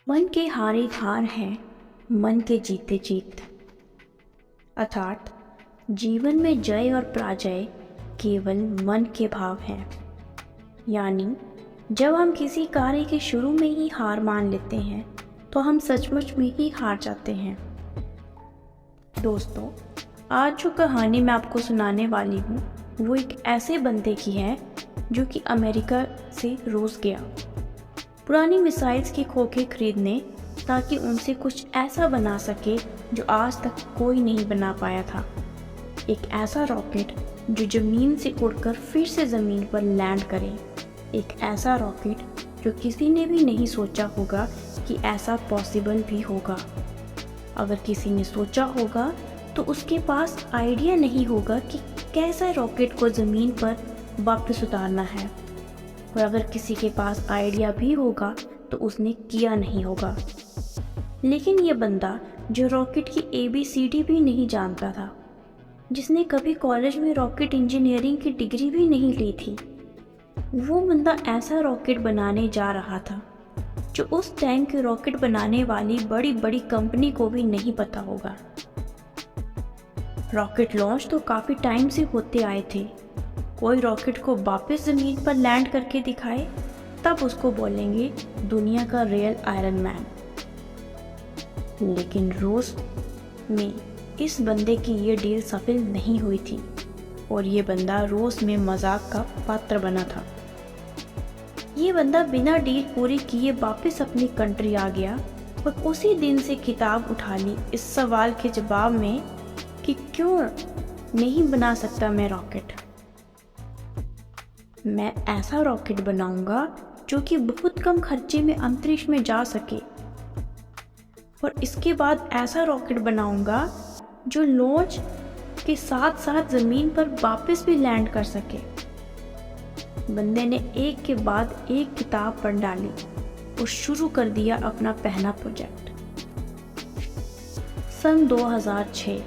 मन के हारे हार हैं, मन के जीते जीत। अर्थात जीवन में जय और पराजय केवल मन के भाव हैं। यानी जब हम किसी कार्य के शुरू में ही हार मान लेते हैं तो हम सचमुच में ही हार जाते हैं। दोस्तों, आज जो कहानी मैं आपको सुनाने वाली हूँ वो एक ऐसे बंदे की है जो कि अमेरिका से रूस गया पुरानी मिसाइल्स के खोखे खरीदने, ताकि उनसे कुछ ऐसा बना सके जो आज तक कोई नहीं बना पाया था। एक ऐसा रॉकेट जो ज़मीन से उड़कर फिर से ज़मीन पर लैंड करे। एक ऐसा रॉकेट जो किसी ने भी नहीं सोचा होगा कि ऐसा पॉसिबल भी होगा। अगर किसी ने सोचा होगा तो उसके पास आइडिया नहीं होगा कि कैसे रॉकेट को ज़मीन पर वापस उतारना है, और अगर किसी के पास आइडिया भी होगा तो उसने किया नहीं होगा। लेकिन ये बंदा जो रॉकेट की ABCD भी नहीं जानता था, जिसने कभी कॉलेज में रॉकेट इंजीनियरिंग की डिग्री भी नहीं ली थी, वो बंदा ऐसा रॉकेट बनाने जा रहा था जो उस टाइम की रॉकेट बनाने वाली बड़ी बड़ी कंपनी को भी नहीं पता होगा। रॉकेट लॉन्च तो काफ़ी टाइम से होते आए थे। कोई रॉकेट को वापस ज़मीन पर लैंड करके दिखाए तब उसको बोलेंगे दुनिया का रियल आयरन मैन। लेकिन रूस में इस बंदे की ये डील सफल नहीं हुई थी और ये बंदा रूस में मजाक का पात्र बना था। ये बंदा बिना डील पूरी किए वापस अपनी कंट्री आ गया और उसी दिन से किताब उठा ली इस सवाल के जवाब में कि क्यों नहीं बना सकता मैं रॉकेट। मैं ऐसा रॉकेट बनाऊंगा जो कि बहुत कम खर्चे में अंतरिक्ष में जा सके, और इसके बाद ऐसा रॉकेट बनाऊंगा जो लॉन्च के साथ साथ ज़मीन पर वापस भी लैंड कर सके। बंदे ने एक के बाद एक किताब पढ़ डाली और शुरू कर दिया अपना पहला प्रोजेक्ट। सन 2006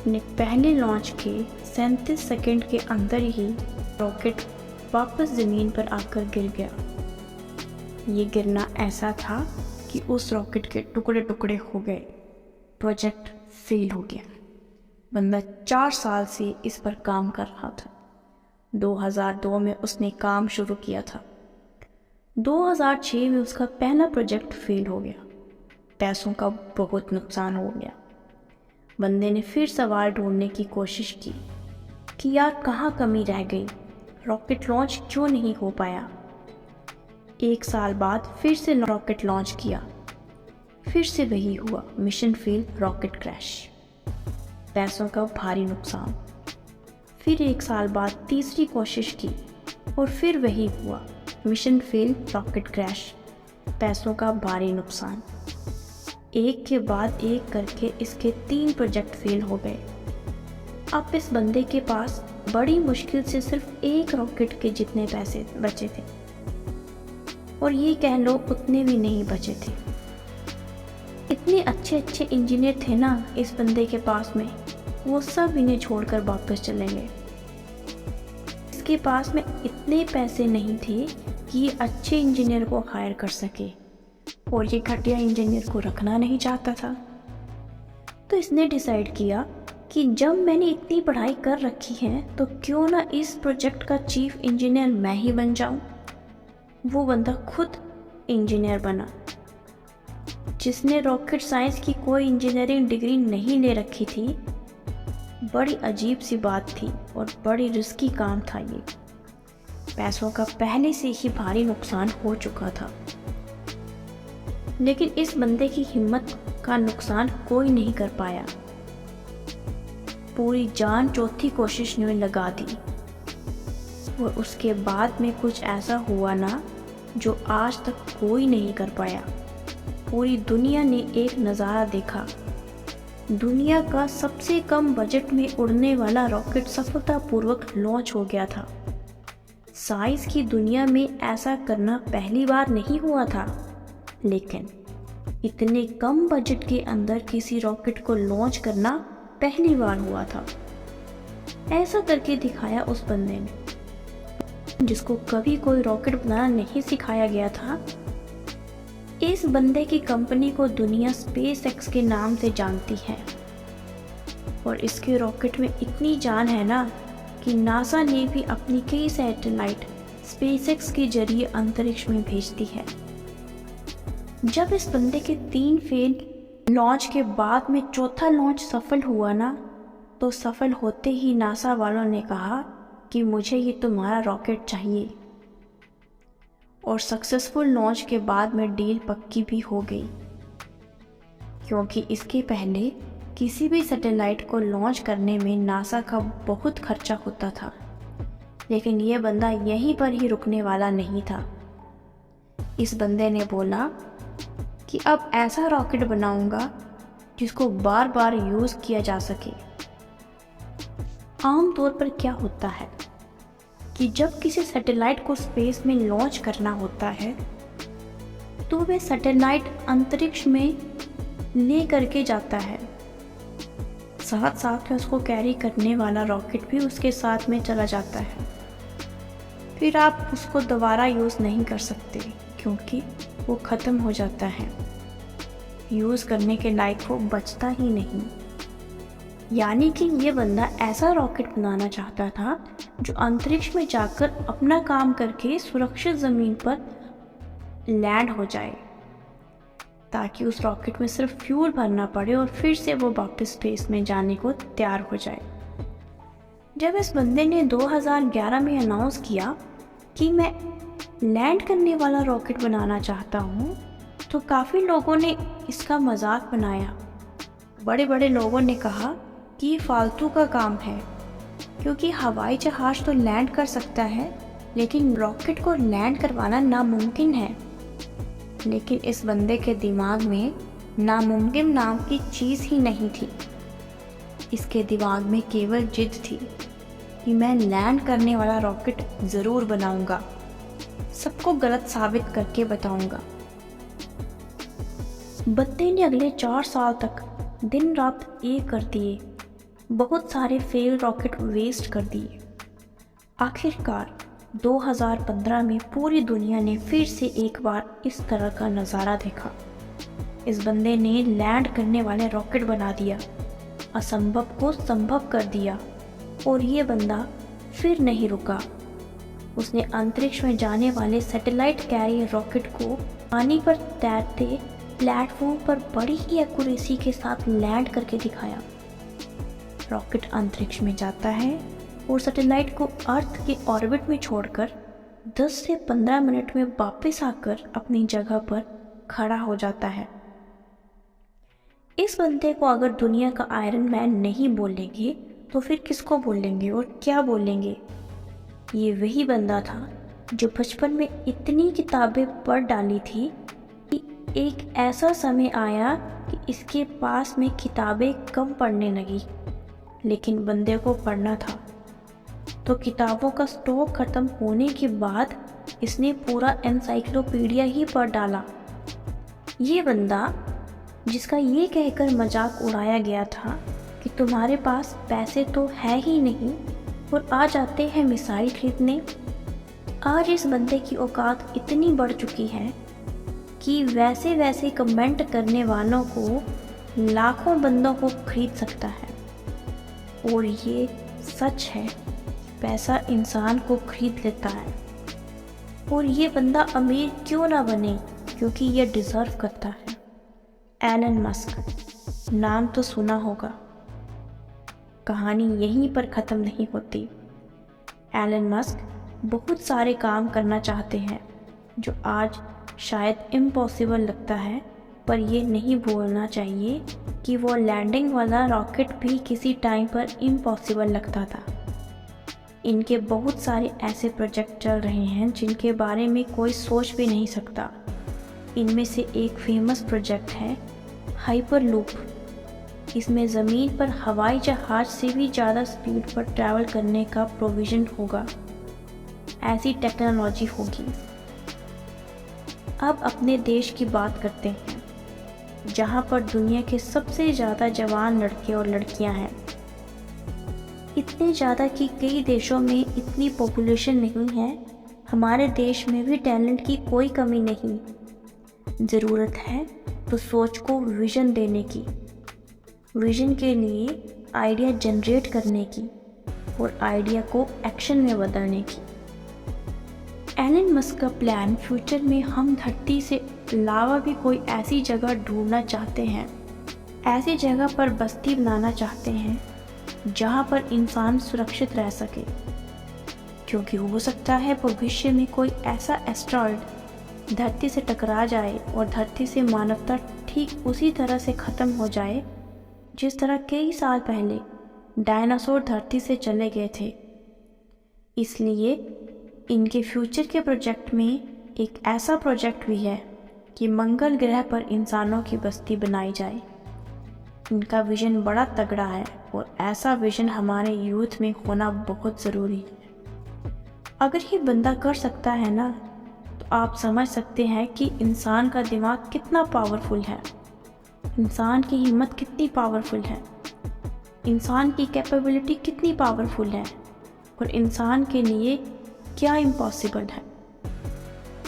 ने पहले लॉन्च के 37 सेकंड के अंदर ही रॉकेट वापस ज़मीन पर आकर गिर गया। ये गिरना ऐसा था कि उस रॉकेट के टुकड़े टुकड़े हो गए। प्रोजेक्ट फेल हो गया। बंदा 4 साल से इस पर काम कर रहा था। 2002 में उसने काम शुरू किया था। 2006 में उसका पहला प्रोजेक्ट फेल हो गया। पैसों का बहुत नुकसान हो गया। बंदे ने फिर सवाल ढूंढने की कोशिश की कि यार कहाँ कमी रह गई, रॉकेट लॉन्च क्यों नहीं हो पाया। 1 साल बाद फिर से रॉकेट लॉन्च किया, फिर से वही हुआ, मिशन फेल, रॉकेट क्रैश, पैसों का भारी नुकसान। फिर 1 साल बाद तीसरी कोशिश की और फिर वही हुआ, मिशन फेल, रॉकेट क्रैश, पैसों का भारी नुकसान। एक के बाद एक करके इसके 3 प्रोजेक्ट फेल हो गए। अब इस बंदे के पास बड़ी मुश्किल से सिर्फ एक रॉकेट के जितने पैसे बचे थे, और ये कह लो उतने भी नहीं बचे थे। इतने अच्छे अच्छे इंजीनियर थे ना इस बंदे के पास में, वो सब इन्हें छोड़कर वापस चले गए। इसके पास में इतने पैसे नहीं थे कि ये अच्छे इंजीनियर को हायर कर सके, और ये घटिया इंजीनियर को रखना नहीं चाहता था। तो इसने डिसाइड किया कि जब मैंने इतनी पढ़ाई कर रखी है तो क्यों ना इस प्रोजेक्ट का चीफ इंजीनियर मैं ही बन जाऊं। वो बंदा खुद इंजीनियर बना। जिसने रॉकेट साइंस की कोई इंजीनियरिंग डिग्री नहीं ले रखी थी। बड़ी अजीब सी बात थी और बड़ी रिस्की काम था ये। पैसों का पहले से ही भारी नुकसान हो चुका था, लेकिन इस बंदे की हिम्मत का नुकसान कोई नहीं कर पाया। पूरी जान चौथी कोशिश में लगा दी, और उसके बाद में कुछ ऐसा हुआ ना जो आज तक कोई नहीं कर पाया। पूरी दुनिया ने एक नज़ारा देखा। दुनिया का सबसे कम बजट में उड़ने वाला रॉकेट सफलतापूर्वक लॉन्च हो गया था। साइंस की दुनिया में ऐसा करना पहली बार नहीं हुआ था, लेकिन इतने कम बजट के अंदर किसी रॉकेट को लॉन्च करना पहली बार हुआ था। ऐसा करके दिखाया उस बंदे ने, जिसको कभी कोई रॉकेट बनाना नहीं सिखाया गया था। इस बंदे की कंपनी को दुनिया स्पेस एक्स के नाम से जानती है और इसके रॉकेट में इतनी जान है ना कि नासा ने भी अपनी कई सैटेलाइट स्पेसएक्स के जरिए अंतरिक्ष में भेजती है। जब इस बंदे के 3 फेल लॉन्च के बाद में चौथा लॉन्च सफल हुआ ना, तो सफल होते ही नासा वालों ने कहा कि मुझे ये तुम्हारा रॉकेट चाहिए। और सक्सेसफुल लॉन्च के बाद में डील पक्की भी हो गई, क्योंकि इसके पहले किसी भी सैटेलाइट को लॉन्च करने में नासा का बहुत खर्चा होता था, लेकिन ये बंदा यहीं पर ही रुकने वाला नहीं था। इस बंदे ने बोला कि अब ऐसा रॉकेट बनाऊंगा जिसको बार बार यूज़ किया जा सके। आमतौर पर क्या होता है कि जब किसी सैटेलाइट को स्पेस में लॉन्च करना होता है तो वे सैटेलाइट अंतरिक्ष में ले करके जाता है, साथ साथ में उसको कैरी करने वाला रॉकेट भी उसके साथ में चला जाता है। फिर आप उसको दोबारा यूज़ नहीं कर सकते क्योंकि वो ख़त्म हो जाता है, यूज़ करने के लायक वो बचता ही नहीं। यानी कि ये बंदा ऐसा रॉकेट बनाना चाहता था जो अंतरिक्ष में जाकर अपना काम करके सुरक्षित ज़मीन पर लैंड हो जाए, ताकि उस रॉकेट में सिर्फ फ्यूल भरना पड़े और फिर से वो वापस स्पेस में जाने को तैयार हो जाए। जब इस बंदे ने 2011 में अनाउंस किया कि मैं लैंड करने वाला रॉकेट बनाना चाहता हूँ, तो काफ़ी लोगों ने इसका मजाक बनाया। बड़े बड़े लोगों ने कहा कि ये फालतू का काम है, क्योंकि हवाई जहाज़ तो लैंड कर सकता है लेकिन रॉकेट को लैंड करवाना नामुमकिन है। लेकिन इस बंदे के दिमाग में नामुमकिन नाम की चीज़ ही नहीं थी। इसके दिमाग में केवल जिद थी कि मैं लैंड करने वाला रॉकेट ज़रूर बनाऊंगा, सबको गलत साबित करके बताऊंगा। बंदे ने अगले 4 साल तक दिन रात एक कर दिए, बहुत सारे फेल रॉकेट वेस्ट कर दिए। आखिरकार 2015 में पूरी दुनिया ने फिर से एक बार इस तरह का नज़ारा देखा। इस बंदे ने लैंड करने वाले रॉकेट बना दिया, असंभव को संभव कर दिया। और ये बंदा फिर नहीं रुका। उसने अंतरिक्ष में जाने वाले सैटेलाइट कैरियर रॉकेट को पानी पर तैरते प्लेटफॉर्म पर बड़ी ही एक्यूरेसी के साथ लैंड करके दिखाया। रॉकेट अंतरिक्ष में जाता है और सैटेलाइट को अर्थ के ऑर्बिट में छोड़कर 10 से 15 मिनट में वापस आकर अपनी जगह पर खड़ा हो जाता है। इस बंदे को अगर दुनिया का आयरन मैन नहीं बोलेंगे तो फिर किसको बोलेंगे और क्या बोलेंगे? ये वही बंदा था जो बचपन में इतनी किताबें पढ़ डाली थी कि एक ऐसा समय आया कि इसके पास में किताबें कम पढ़ने लगी, लेकिन बंदे को पढ़ना था। तो किताबों का स्टॉक ख़त्म होने के बाद इसने पूरा एनसाइक्लोपीडिया ही पढ़ डाला। ये बंदा जिसका ये कहकर मजाक उड़ाया गया था कि तुम्हारे पास पैसे तो है ही नहीं और आ जाते हैं मिसाइल खरीदने, आज इस बंदे की औकात इतनी बढ़ चुकी है कि वैसे वैसे कमेंट करने वालों को लाखों बंदों को खरीद सकता है। और ये सच है, पैसा इंसान को खरीद लेता है। और ये बंदा अमीर क्यों ना बने, क्योंकि ये डिज़र्व करता है। एलन मस्क, नाम तो सुना होगा। कहानी यहीं पर ख़त्म नहीं होती। एलन मस्क बहुत सारे काम करना चाहते हैं जो आज शायद इम्पॉसिबल लगता है, पर ये नहीं भूलना चाहिए कि वो लैंडिंग वाला रॉकेट भी किसी टाइम पर इम्पॉसिबल लगता था। इनके बहुत सारे ऐसे प्रोजेक्ट चल रहे हैं जिनके बारे में कोई सोच भी नहीं सकता। इनमें से एक फेमस प्रोजेक्ट है हाइपरलूप। इसमें ज़मीन पर हवाई जहाज़ से भी ज़्यादा स्पीड पर ट्रैवल करने का प्रोविज़न होगा। ऐसी टेक्नोलॉजी होगी। अब अपने देश की बात करते हैं, जहाँ पर दुनिया के सबसे ज़्यादा जवान लड़के और लड़कियाँ हैं। इतने ज़्यादा कि कई देशों में इतनी पॉपुलेशन नहीं है। हमारे देश में भी टैलेंट की कोई कमी नहीं। ज़रूरत है तो सोच को विज़न देने की, विज़न के लिए आइडिया जनरेट करने की और आइडिया को एक्शन में बदलने की। एलन मस्क का प्लान फ्यूचर में हम धरती से अलावा भी कोई ऐसी जगह ढूंढना चाहते हैं, ऐसी जगह पर बस्ती बनाना चाहते हैं जहां पर इंसान सुरक्षित रह सके, क्योंकि हो सकता है भविष्य में कोई ऐसा एस्टेरॉयड धरती से टकरा जाए और धरती से मानवता ठीक उसी तरह से ख़त्म हो जाए जिस तरह कई साल पहले डायनासोर धरती से चले गए थे। इसलिए इनके फ्यूचर के प्रोजेक्ट में एक ऐसा प्रोजेक्ट भी है कि मंगल ग्रह पर इंसानों की बस्ती बनाई जाए। इनका विज़न बड़ा तगड़ा है और ऐसा विज़न हमारे यूथ में होना बहुत ज़रूरी है। अगर ये बंदा कर सकता है ना, तो आप समझ सकते हैं कि इंसान का दिमाग कितना पावरफुल है, इंसान की हिम्मत कितनी पावरफुल है, इंसान की कैपेबिलिटी कितनी पावरफुल है और इंसान के लिए क्या इम्पॉसिबल है।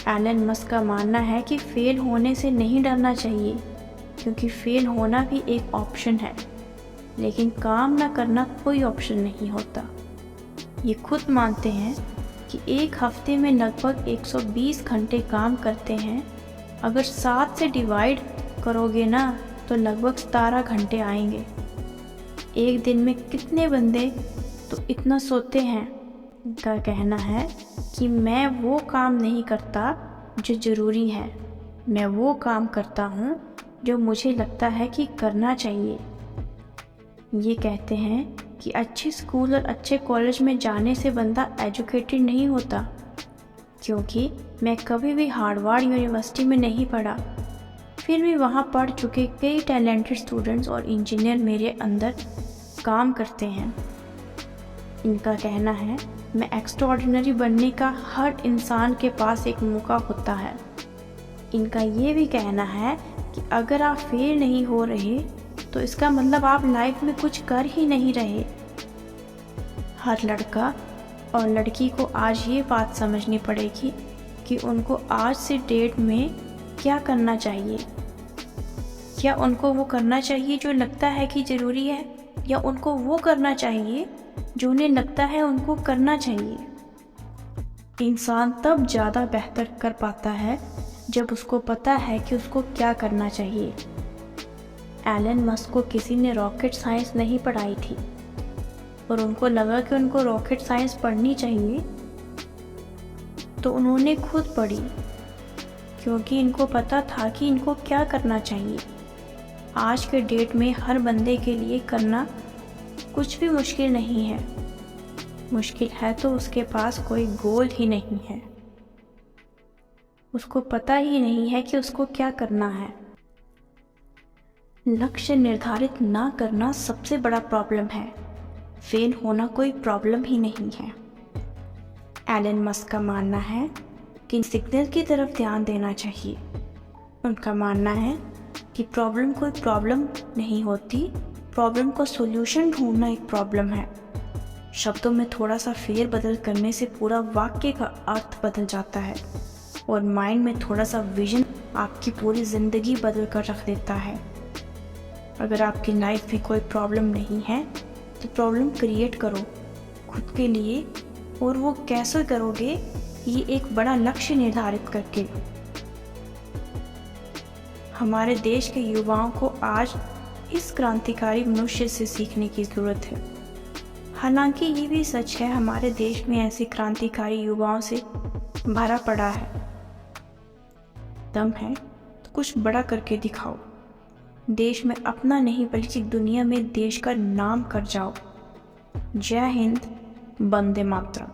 एलन मस्क का मानना है कि फेल होने से नहीं डरना चाहिए, क्योंकि फेल होना भी एक ऑप्शन है, लेकिन काम ना करना कोई ऑप्शन नहीं होता। ये खुद मानते हैं कि एक हफ्ते में लगभग 120 घंटे काम करते हैं। अगर 7 से डिवाइड करोगे ना तो लगभग 17 घंटे आएंगे। एक दिन में कितने बंदे तो इतना सोते हैं। उनका कहना है कि मैं वो काम नहीं करता जो ज़रूरी है, मैं वो काम करता हूँ जो मुझे लगता है कि करना चाहिए। ये कहते हैं कि अच्छे स्कूल और अच्छे कॉलेज में जाने से बंदा एजुकेटेड नहीं होता, क्योंकि मैं कभी भी हार्वर्ड यूनिवर्सिटी में नहीं पढ़ा, फिर भी वहाँ पढ़ चुके कई टैलेंटेड स्टूडेंट्स और इंजीनियर मेरे अंदर काम करते हैं। इनका कहना है मैं एक्स्ट्राऑर्डिनरी बनने का हर इंसान के पास एक मौका होता है। इनका ये भी कहना है कि अगर आप फेल नहीं हो रहे तो इसका मतलब आप लाइफ में कुछ कर ही नहीं रहे। हर लड़का और लड़की को आज ये बात समझनी पड़ेगी कि उनको आज से डेट में क्या करना चाहिए। क्या उनको वो करना चाहिए जो लगता है कि ज़रूरी है, या उनको वो करना चाहिए जो उन्हें लगता है उनको करना चाहिए। इंसान तब ज़्यादा बेहतर कर पाता है जब उसको पता है कि उसको क्या करना चाहिए। एलन मस्क को किसी ने रॉकेट साइंस नहीं पढ़ाई थी और उनको लगा कि उनको रॉकेट साइंस पढ़नी चाहिए, तो उन्होंने खुद पढ़ी, क्योंकि इनको पता था कि इनको क्या करना चाहिए। आज के डेट में हर बंदे के लिए करना कुछ भी मुश्किल नहीं है। मुश्किल है तो उसके पास कोई गोल ही नहीं है, उसको पता ही नहीं है कि उसको क्या करना है। लक्ष्य निर्धारित ना करना सबसे बड़ा प्रॉब्लम है, फेल होना कोई प्रॉब्लम ही नहीं है। एलन मस्क का मानना है कि सिग्नल की तरफ ध्यान देना चाहिए। उनका मानना है कि प्रॉब्लम कोई प्रॉब्लम नहीं होती, प्रॉब्लम को सॉल्यूशन ढूंढना एक प्रॉब्लम है। शब्दों में थोड़ा सा फेर बदल करने से पूरा वाक्य का अर्थ बदल जाता है, और माइंड में थोड़ा सा विजन आपकी पूरी ज़िंदगी बदल कर रख देता है। अगर आपकी लाइफ में कोई प्रॉब्लम नहीं है तो प्रॉब्लम क्रिएट करो खुद के लिए, और वो कैसे करोगे, ये एक बड़ा लक्ष्य निर्धारित करके। हमारे देश के युवाओं को आज इस क्रांतिकारी मनुष्य से सीखने की ज़रूरत है। हालांकि ये भी सच है हमारे देश में ऐसे क्रांतिकारी युवाओं से भरा पड़ा है। दम है तो कुछ बड़ा करके दिखाओ, देश में अपना नहीं बल्कि दुनिया में देश का नाम कर जाओ। जय हिंद, वंदे मातरम।